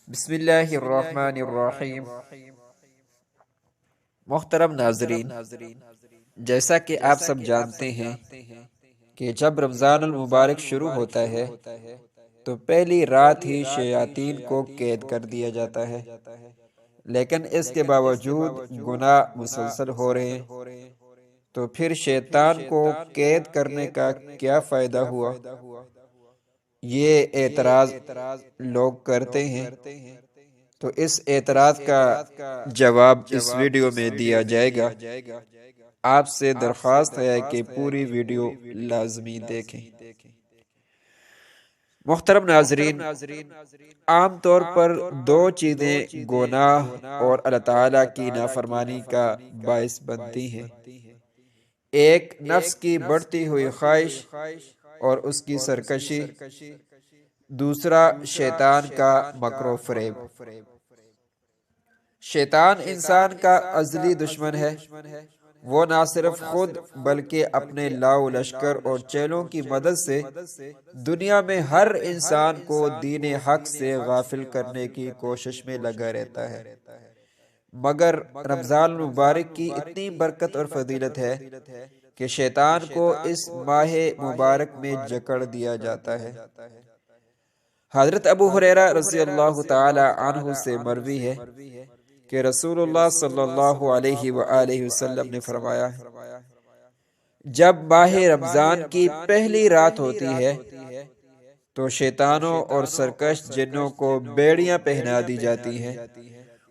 بسم اللہ الرحمن الرحیم۔ محترم ناظرین، جیسا کہ آپ سب جانتے ہیں کہ جب رمضان المبارک شروع ہوتا ہے تو پہلی رات ہی شیاطین کو قید کر دیا جاتا ہے، لیکن اس کے باوجود گناہ مسلسل ہو رہے ہیں، تو پھر شیطان کو قید کرنے کا کیا فائدہ ہوا؟ یہ اعتراض لوگ کرتے ہیں، تو اس اعتراض کا جواب اس ویڈیو میں دیا جائے گا۔ آپ سے درخواست ہے کہ پوری ویڈیو لازمی دیکھیں۔ محترم ناظرین، عام طور پر دو چیزیں گناہ اور اللہ تعالیٰ کی نافرمانی کا باعث بنتی ہیں۔ ایک نفس کی بڑھتی ہوئی خواہش اور اس کی سرکشی، دوسرا شیطان کا مکر و فریب۔ شیطان انسان کا ازلی دشمن ہے۔ وہ نہ صرف خود بلکہ اپنے لاؤ لشکر اور چیلوں کی مدد سے دنیا میں ہر انسان کو دین حق سے غافل کرنے کی کوشش میں لگا رہتا ہے، مگر رمضان المبارک کی اتنی برکت اور فضیلت ہے کہ شیطان کو اس ماہ مبارک میں جکڑ دیا جاتا ہے۔ حضرت ابو ہریرہ رضی اللہ تعالی عنہ سے مروی ہے کہ رسول اللہ صلی اللہ علیہ وآلہ وسلم نے فرمایا، جب ماہ رمضان کی پہلی رات ہوتی ہے تو شیطانوں اور سرکش جنوں کو بیڑیاں پہنا دی جاتی ہیں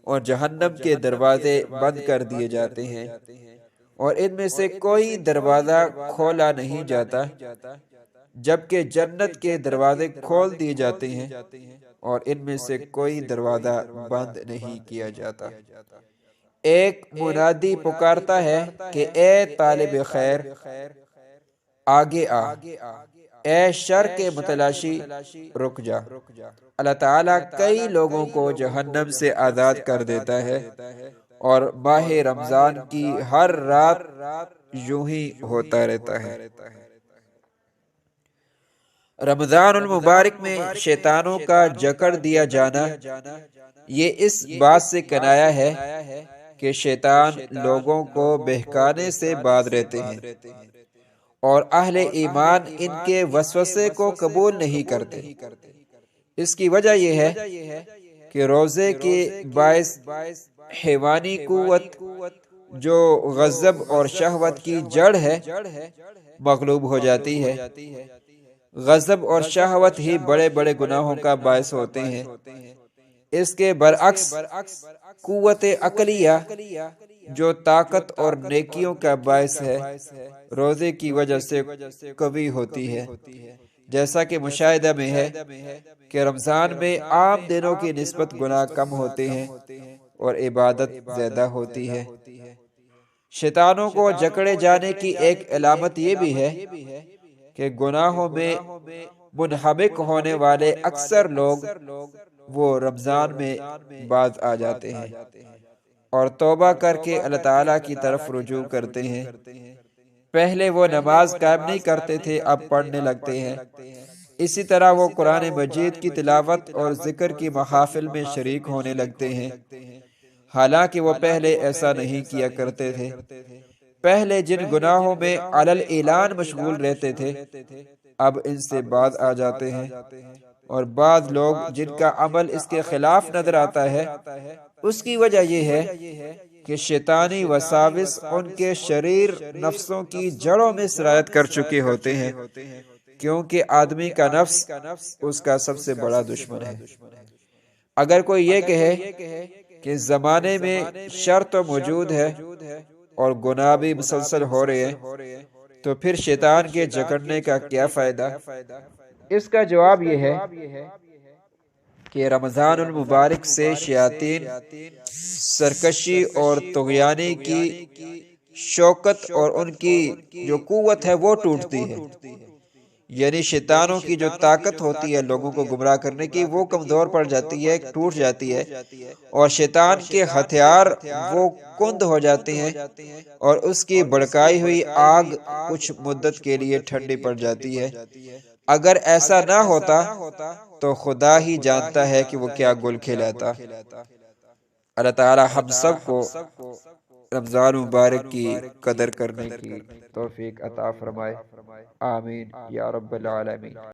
اور جہنم کے دروازے بند کر دیے جاتے ہیں، اور ان میں سے کوئی دروازہ کھولا نہیں جاتا، جبکہ جنت کے دروازے کھول دیے جاتے ہیں اور ان میں سے کوئی دروازہ بند نہیں کیا جاتا۔ ایک منادی پکارتا ہے کہ اے طالب خیر، آگے آ، اے شر کے متلاشی، رک جا۔ اللہ تعالیٰ کئی لوگوں کو جہنم سے آزاد کر دیتا ہے، اور ماہ رمضان کی ہر رات یوں ہی ہوتا رہتا ہے۔ رمضان المبارک میں شیطانوں کا جکڑ دیا جانا یہ اس بات سے کنایا ہے کہ شیطان لوگوں کو بہکانے سے باز رہتے ہیں، اور اہل ایمان ان کے وسوسے کو قبول نہیں کرتے۔ اس کی وجہ یہ ہے کہ روزے کے باعث حیوانی قوت، جو غضب اور شہوت کی جڑ ہے، مغلوب ہو جاتی ہے۔ غضب اور شہوت ہی بڑے بڑے گناہوں کا باعث ہوتے ہیں۔ اس کے برعکس قوت عقلیہ، جو طاقت اور نیکیوں کا باعث ہے، روزے کی وجہ سے قوی ہوتی ہے۔ جیسا کہ مشاہدہ میں ہے کہ رمضان میں عام دنوں کی نسبت گناہ کم ہوتے ہیں اور عبادت زیادہ ہوتی ہے۔ شیطانوں کو جکڑے جانے کی ایک علامت یہ بھی ہے کہ گناہوں میں منہمک ہونے والے اکثر لوگ وہ رمضان میں باز آ جاتے ہیں اور توبہ کر کے اللہ تعالیٰ کی طرف رجوع کرتے ہیں۔ پہلے وہ نماز قائم نہیں کرتے تھے، اب پڑھنے لگتے ہیں۔ اسی طرح وہ قرآن مجید کی تلاوت اور ذکر کی محافل میں شریک ہونے لگتے ہیں، حالانکہ وہ پہلے ایسا نہیں کیا کرتے تھے۔ پہلے جن گناہوں میں علی الاعلان مشغول رہتے تھے، اب ان سے باز آ جاتے ہیں، اور بعض لوگ جن کا عمل اس کے خلاف نظر آتا ہے، اس کی وجہ یہ ہے کہ شیطانی وساوس ان کے شریر نفسوں کی جڑوں میں سرایت کر چکے ہوتے ہیں، کیونکہ آدمی کا نفس اس کا سب سے بڑا دشمن ہے۔ اگر کوئی یہ کہے کہ زمانے میں شر تو موجود ہے اور گناہ بھی مسلسل ہو رہے ہیں، تو پھر شیطان کے جکڑنے کا کیا فائدہ؟ اس کا جواب یہ ہے کہ رمضان المبارک سے شیاطین سرکشی اور طغیانی کی شوکت اور ان کی جو قوت ہے وہ ٹوٹتی ہے، یعنی شیطانوں کی جو طاقت ہوتی ہے لوگوں کو گمراہ کرنے کی، وہ کمزور پڑ جاتی ہے، ٹوٹ جاتی ہے، اور شیطان کے ہتھیار وہ کند ہو جاتے ہیں، اور اس کی بھڑکائی ہوئی آگ کچھ مدت کے لیے ٹھنڈی پڑ جاتی ہے۔ اگر ایسا نہ ہوتا تو خدا ہی جانتا ہے کہ وہ کیا گل کھلاتا۔ اللہ تعالی ہم سب کو رمضان مبارک کی قدر کرنے کی توفیق عطا فرمائے، آمین یا رب العالمین۔